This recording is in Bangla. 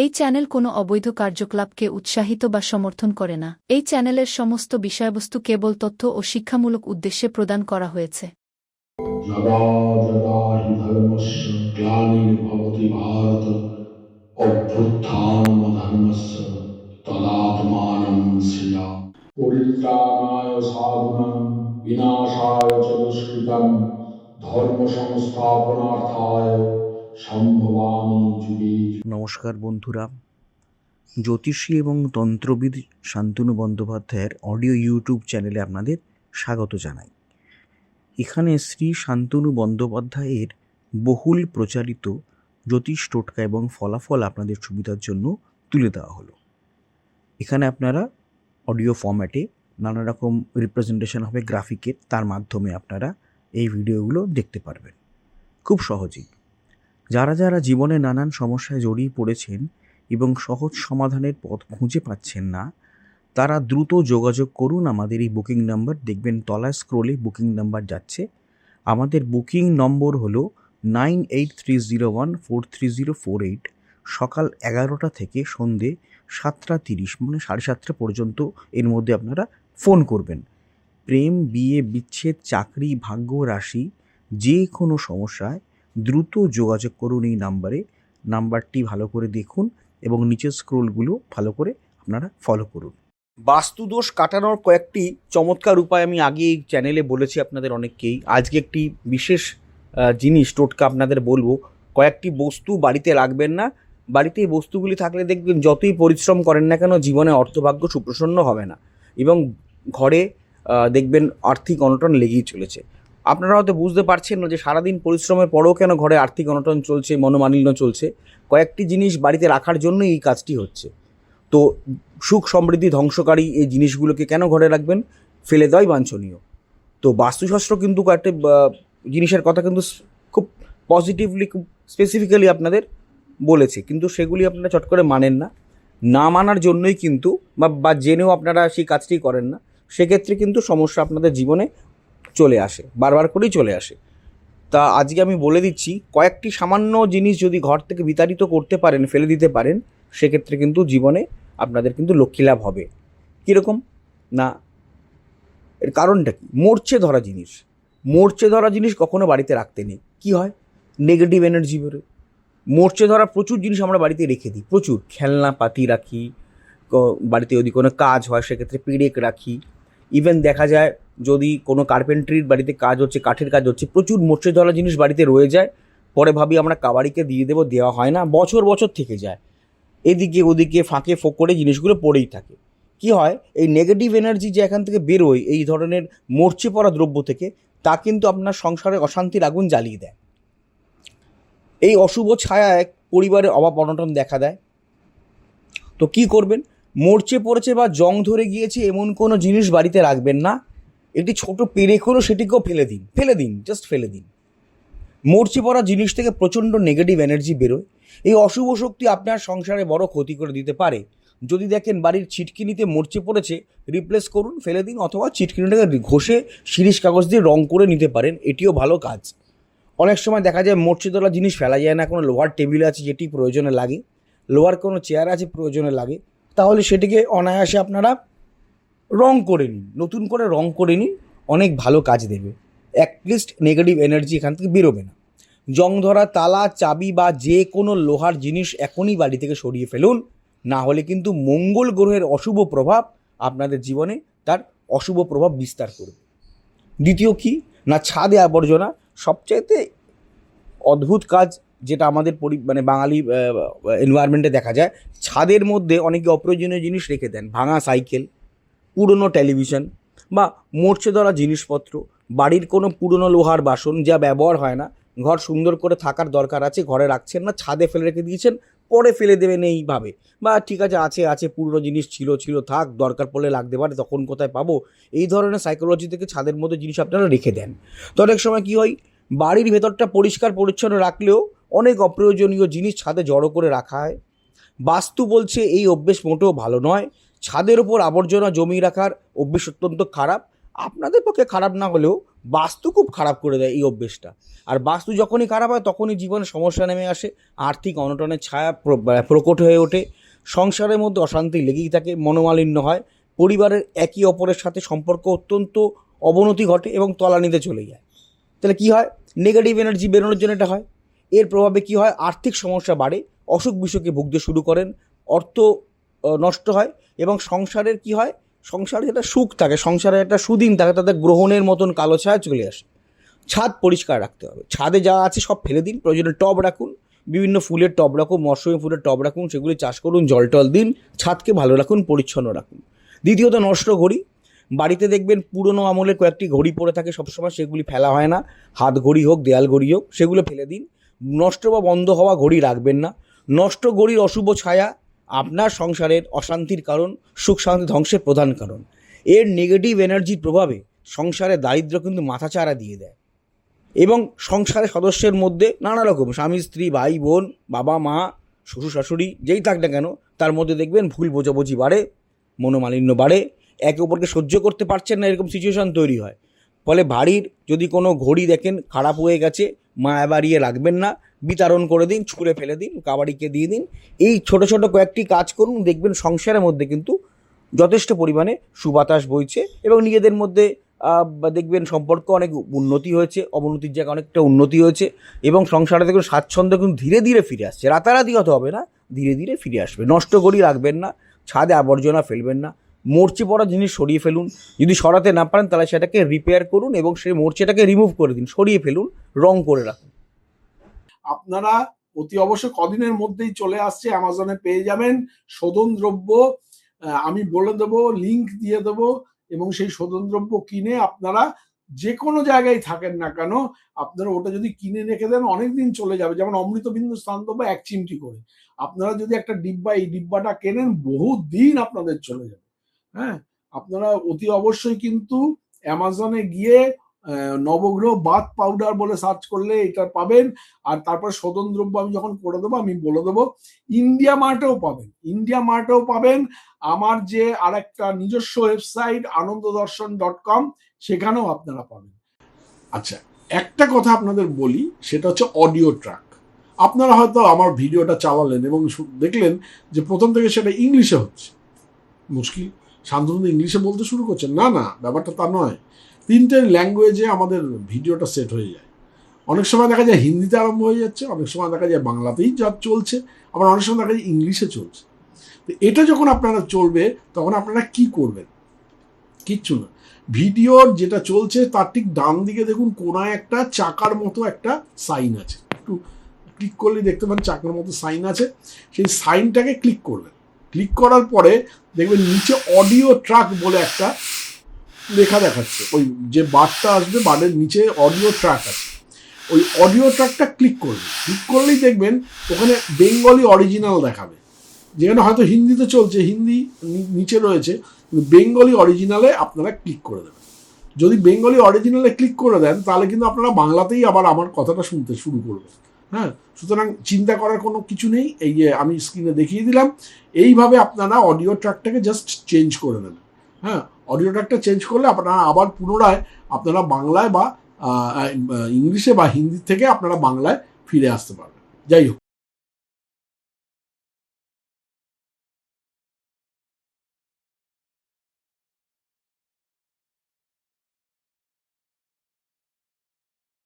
এই চ্যানেল কোনো অবৈধ কার্যকলাপকে উৎসাহিত বা সমর্থন করে না। এই চ্যানেলের সমস্ত বিষয়বস্তু কেবল তথ্য ও শিক্ষামূলক উদ্দেশ্যে প্রদান করা হয়েছে। যদা যদা হি ধর্মস্য গ্লানির্ভবতি ভারত অভ্যুত্থানমধর্মস্য তদাত্মানং সৃজামি। পরিত্রাণায় সাধুনাং বিনাশায় চ দুষ্কৃতং ধর্ম সংস্থাপনার্থায় সম্ভবামি যুগে যুগে। নমস্কার বন্ধুরা, জ্যোতিষী এবং তন্ত্রবিদ শান্তনু বন্দ্যোপাধ্যায়ের অডিও ইউটিউব চ্যানেলে আপনাদের স্বাগত জানাই। এখানে শ্রী শান্তনু বন্দ্যোপাধ্যায়ের বহুল প্রচারিত জ্যোতিষ টোটকা এবং ফলাফল আপনাদের সুবিধার জন্য তুলে দেওয়া হলো। এখানে আপনারা অডিও ফরম্যাটে নানা রকম রিপ্রেজেন্টেশন হবে গ্রাফিকের, তার মাধ্যমে আপনারা এই ভিডিওগুলো দেখতে পারবেন খুব সহজেই। যারা যারা জীবনে নানান সমস্যায় জড়িয়ে পড়েছেন এবং সহজ সমাধানের পথ খুঁজে পাচ্ছেন না, তারা দ্রুত যোগাযোগ করুন আমাদের এই বুকিং নাম্বার। দেখবেন তলায় স্ক্রোলে বুকিং নাম্বার যাচ্ছে। আমাদের বুকিং নম্বর হলো 9830143048। সকাল 11টা থেকে সন্ধে 7:30 মানে 7:30 পর্যন্ত এর মধ্যে আপনারা ফোন করবেন। প্রেম, বিয়ে, বিচ্ছেদ, চাকরি, ভাগ্য, রাশি, যে কোনো সমস্যায় দ্রুত যোগাযোগ করুন এই নাম্বারে। নাম্বারটি ভালো করে দেখুন এবং নিচের স্ক্রোলগুলো ভালো করে আপনারা ফলো করুন। বাস্তুদোষ কাটানোর কয়েকটি চমৎকার উপায় আমি আগে এই চ্যানেলে বলেছি আপনাদের অনেককেই। আজকে একটি বিশেষ জিনিস টোটকা আপনাদের বলবো। কয়েকটি বস্তু বাড়িতে রাখবেন না। বাড়িতে এই বস্তুগুলি থাকলে দেখবেন যতই পরিশ্রম করেন না কেন জীবনে অর্থভাগ্য সুপ্রসন্ন হবে না এবং ঘরে দেখবেন আর্থিক অনটন লেগেই চলেছে। আপনারা হয়তো বুঝতে পারছেন না যে সারাদিন পরিশ্রমের পরেও কেন ঘরে আর্থিক অনটন চলছে, মনোমালিন্য চলছে। কয়েকটি জিনিস বাড়িতে রাখার জন্যই এই কাজটি হচ্ছে। তো সুখ সমৃদ্ধি ধ্বংসকারী এই জিনিসগুলোকে কেন ঘরে রাখবেন? ফেলে দেওয়াই বাঞ্ছনীয়। তো বাস্তুশাস্ত্র কিন্তু কয়েকটি জিনিসের কথা কিন্তু খুব পজিটিভলি, খুব স্পেসিফিক্যালি আপনাদের বলেছে, কিন্তু সেগুলি আপনারা চট করে মানেন না। না মানার জন্যই কিন্তু বা জেনেও আপনারা সেই কাজটি করেন না, সেক্ষেত্রে কিন্তু সমস্যা আপনাদের জীবনে চলে আসে, বারবার করেই চলে আসে। তা আজকে আমি বলে দিচ্ছি, কয়েকটি সামান্য জিনিস যদি ঘর থেকে বিতাড়িত করতে পারেন, ফেলে দিতে পারেন, সেক্ষেত্রে কিন্তু জীবনে আপনাদের কিন্তু লক্ষ্মী লাভ হবে। কীরকম না, এর কারণটা কি? মরচে ধরা জিনিস। মরচে ধরা জিনিস কখনো বাড়িতে রাখতে নেই। কি হয়? নেগেটিভ এনার্জি বেরোয়। মরচে ধরা প্রচুর জিনিস আমরা বাড়িতে রেখে দিই, প্রচুর খেলনা পাতি রাখি, বাড়িতে যদি কোনো কাজ হয় সেক্ষেত্রে পেরেক রাখি। ইভেন দেখা যায় যদি কোনো কার্পেন্ট্রির বাড়িতে কাজ হচ্ছে, কাঠের কাজ হচ্ছে, প্রচুর মরচে ধরা জিনিস বাড়িতে রয়ে যায়। পরে ভাবি আমরা কাবাড়িকে দিয়ে দেবো, দেওয়া হয় না, বছর বছর থেকে যায়। এদিকে ওদিকে ফাঁকে ফোঁক করে জিনিসগুলো পড়েই থাকে। কি হয়? এই নেগেটিভ এনার্জি যে এখান থেকে বেরোয় এই ধরনের মরচে পড়া দ্রব্য থেকে, তা কিন্তু আপনার সংসারে অশান্তির আগুন জ্বালিয়ে দেয়। এই অশুভ ছায়া এক পরিবারে অভাব অনটন দেখা দেয়। তো কি করবেন? মরচে পড়েছে বা জং ধরে গিয়েছে এমন কোনো জিনিস বাড়িতে রাখবেন না। একটি ছোট পেরেক হলো, সেটিকেও ফেলে দিন, জাস্ট ফেলে দিন। মরচে পড়া জিনিস থেকে প্রচণ্ড নেগেটিভ এনার্জি বেরোয়। এই অশুভ শক্তি আপনার সংসারে বড় ক্ষতি করে দিতে পারে। যদি দেখেন বাড়ির ছিটকিনিতে মরচে পড়েছে, রিপ্লেস করুন, ফেলে দিন, অথবা ছিটকিনিটাকে ঘষে শিরিষ কাগজ দিয়ে রং করে নিতে পারেন, এটিও ভালো কাজ। অনেক সময় দেখা যায় মরচে তোলা জিনিস ফেলা যায় না, কোনো লোহার টেবিল আছে যেটি প্রয়োজনে লাগে, লোহার কোনো চেয়ার আছে প্রয়োজনে লাগে, তাহলে সেটিকে অনায়াসে আপনারা রং করে নিন, নতুন করে রং করে নিন, অনেক ভালো কাজ দেবে। অ্যাটলিস্ট নেগেটিভ এনার্জি এখান থেকে বেরোবে না। জং ধরা তালা, চাবি বা যে কোনো লোহার জিনিস এখনই বাড়ি থেকে সরিয়ে ফেলুন, না হলে কিন্তু মঙ্গল গ্রহের অশুভ প্রভাব আপনাদের জীবনে তার অশুভ প্রভাব বিস্তার করবে। দ্বিতীয় কি না, ছাদে আবর্জনা। সবচাইতে অদ্ভুত কাজ যেটা আমাদের বাঙালি এনভায়রনমেন্টে দেখা যায়, ছাদের মধ্যে অনেকে অপ্রয়োজনীয় জিনিস রেখে দেন। ভাঙা সাইকেল, পুরনো টেলিভিশন বা মরচে ধরা জিনিসপত্র, বাড়ির কোনো পুরনো লোহার বাসন যা ব্যবহার হয় না, ঘর সুন্দর করে থাকার দরকার আছে, ঘরে রাখছেন না, ছাদে ফেলে রেখে দিয়েছেন, পরে ফেলে দেবেন এইভাবে। বা ঠিক আছে আছে পুরনো জিনিস ছিল থাক, দরকার পড়লে লাগতে পারে, তখন কোথায় পাবো, এই ধরনের সাইকোলজি থেকে ছাদের মধ্যে জিনিস আপনারা রেখে দেন। তো অনেক সময় কী হয়, বাড়ির ভেতরটা পরিষ্কার পরিচ্ছন্ন রাখলেও অনেক অপ্রয়োজনীয় জিনিস ছাদে জড়ো করে রাখা হয়। বাস্তু বলছে এই অভ্যেস মোটেও ভালো নয়। ছাদের ওপর আবর্জনা জমিয়ে রাখার অভ্যেস অত্যন্ত খারাপ। আপনাদের পক্ষে খারাপ না হলেও বাস্তু খুব খারাপ করে দেয় এই অভ্যেসটা। আর বাস্তু যখনই খারাপ হয় তখনই জীবনে সমস্যা নেমে আসে, আর্থিক অনটনের ছায়া প্রকট হয়ে ওঠে, সংসারের মধ্যে অশান্তি লেগেই থাকে, মনোমালিন্য হয়, পরিবারের একে অপরের সাথে সম্পর্ক অত্যন্ত অবনতি ঘটে এবং তলানিতে চলে যায়। তাহলে কী হয়? নেগেটিভ এনার্জি বেরোনোর জন্য এটা হয়। এর প্রভাবে কী হয়? আর্থিক সমস্যা বাড়ে, অসুখ বিসুখে ভুগতে শুরু করেন, অর্থ নষ্ট হয় এবং সংসারের কী হয়? সংসারে যেটা সুখ থাকে, সংসারে একটা সুদিন থাকে, তাদের গ্রহণের মতন কালো ছায়া চলে আসে। ছাদ পরিষ্কার রাখতে হবে, ছাদে যা আছে সব ফেলে দিন, প্রয়োজনে টব রাখুন, বিভিন্ন ফুলের টব রাখুন, মরশুমি ফুলের টব রাখুন, সেগুলি চাষ করুন, জল টল দিন, ছাদকে ভালো রাখুন, পরিচ্ছন্ন রাখুন। দ্বিতীয়ত, নষ্ট ঘড়ি। বাড়িতে দেখবেন পুরনো আমলের কয়েকটি ঘড়ি পড়ে থাকে সবসময়, সেগুলি ফেলা হয় না, হাত ঘড়ি হোক, দেয়াল ঘড়ি হোক, সেগুলো ফেলে দিন। নষ্ট বা বন্ধ হওয়া ঘড়ি রাখবেন না। নষ্ট ঘড়ির অশুভ ছায়া আপনার সংসারের অশান্তির কারণ, সুখ শান্তি ধ্বংসের প্রধান কারণ। এর নেগেটিভ এনার্জির প্রভাবে সংসারে দারিদ্র্য কিন্তু মাথাচাড়া দিয়ে দেয় এবং সংসারের সদস্যের মধ্যে নানা রকম, স্বামী স্ত্রী, ভাই বোন, বাবা মা, শ্বশুর শাশুড়ি, যেই থাক না কেন, তার মধ্যে দেখবেন ভুল বোঝাবুঝি বাড়ে, মনোমালিন্য বাড়ে, একে অপরকে সহ্য করতে পারছেন না, এরকম সিচুয়েশান তৈরি হয়। ফলে বাড়ির যদি কোনো ঘড়ি দেখেন খারাপ হয়ে গেছে, মায়া বাড়িয়ে রাখবেন না, বিতরণ করে দিন, ছুঁড়ে ফেলে দিন, কাবাডিকে দিয়ে দিন। এই ছোট ছোট কয়েকটি কাজ করুন, দেখবেন সংসারের মধ্যে কিন্তু যথেষ্ট পরিমাণে সুবাতাস বইছে এবং নিজেদের মধ্যে দেখবেন সম্পর্ক অনেক উন্নতি হয়েছে, অবনতির জায়গায় অনেকটা উন্নতি হয়েছে এবং সংসারে দেখবেন স্বাচ্ছন্দ্য কিন্তু ধীরে ধীরে ফিরে আসছে। রাতারাতি হতে হবে না, ধীরে ধীরে ফিরে আসবে। নষ্ট ঘড়ি রাখবেন না, ছাদে আবর্জনা ফেলবেন না, মরচে পড়া জিনিস সরিয়ে ফেলুন। যদি সরাতে না পারেন তাহলে সেটাকে রিপেয়ার করুন এবং সেই মরচেটাকে রিমুভ করে দিন, সরিয়ে ফেলুন, রং করে রাখুন। আপনারা অতি অবশ্যই কদিনের মধ্যেই চলে আসছে, অ্যামাজনে পেয়ে যাবেন শোধন দ্রব্য। আমি বলে দেবো, লিংক দিয়ে দেবো, এবং সেই শোধন দ্রব্য কিনে আপনারা যে কোনো জায়গায় থাকেন না কেন, আপনারা ওটা যদি কিনে রেখে দেন অনেকদিন চলে যাবে। যেমন অমৃতবিন্দু স্নানদ্রব্য 1 চিমটি করে, আপনারা যদি একটা ডিব্বা, এই ডিব্বাটা কেনেন, বহু দিন আপনাদের চলে যাবে। হ্যাঁ, আপনারা অতি অবশ্যই কিন্তু অ্যামাজনে গিয়ে নবগ্রহ বাথ পাউডার বলে সার্চ করলে এটা পাবেন। আর তারপর শোধন দ্রব্য আমি যখন করে দেবো, আমি বলে দেবো ইন্ডিয়া মার্টেও পাবেন, ইন্ডিয়া মার্টেও পাবেন। আমার যে আরেকটা নিজস্ব ওয়েবসাইট ananddarshan.com, সেখানেও আপনারা পাবেন। আচ্ছা, একটা কথা আপনাদের বলি, সেটা হচ্ছে অডিও ট্র্যাক। আপনারা হয়তো আমার ভিডিওটা চালালেন এবং দেখলেন যে প্রথম থেকে সেটা ইংলিশে হচ্ছে। মুশকিল, শান্তনু ইংলিশে বলতে শুরু করছেন। না না, ব্যাপারটা তা নয়। 3টে ল্যাঙ্গুয়েজে আমাদের ভিডিওটা সেট হয়ে যায়। অনেক সময় দেখা যায় হিন্দিতে আরম্ভ হয়ে যাচ্ছে, অনেক সময় দেখা যায় বাংলাতেই যা চলছে, আবার অনেক সময় দেখা যায় ইংলিশে চলছে। তো এটা যখন আপনারা চলবে, তখন আপনারা কি করবেন? কিচ্ছু না, ভিডিওর যেটা চলছে তার ঠিক ডান দিকে দেখুন কোনায় একটা চাকার মতো একটা সাইন আছে, একটু ক্লিক করলে দেখতে পান চাকার মতো সাইন আছে। সেই সাইনটাকে ক্লিক করবেন। ক্লিক করার পরে দেখবেন নিচে অডিও ট্র্যাক বলে একটা লেখা দেখাচ্ছে। ওই যে বারটা আসবে, বারের নিচে অডিও ট্র্যাক আছে, ওই অডিও ট্র্যাকটা ক্লিক করবেন। ক্লিক করলেই দেখবেন ওখানে বেঙ্গলি অরিজিনাল দেখাবে, যেখানে হয়তো হিন্দিতে চলছে, হিন্দি নিচে রয়েছে, কিন্তু বেঙ্গলি অরিজিনালে আপনারা ক্লিক করে দেবেন। যদি বেঙ্গলি অরিজিনালে ক্লিক করে দেন তাহলে কিন্তু আপনারা বাংলাতেই আবার আমার কথাটা শুনতে শুরু করবেন। হ্যাঁ, সুতরাং চিন্তা করার কোনো কিছু নেই। এই যে আমি স্ক্রিনে দেখিয়ে দিলাম, এইভাবে আপনারা অডিও ট্র্যাকটাকে জাস্ট চেঞ্জ করে নেবেন। হ্যাঁ, অডিও ট্র্যাকটা চেঞ্জ করলে আপনারা আবার পুনরায় আপনারা বাংলায় বা ইংলিশে বা হিন্দি থেকে আপনারা বাংলায় ফিরে আসতে পারবেন। যাই হোক।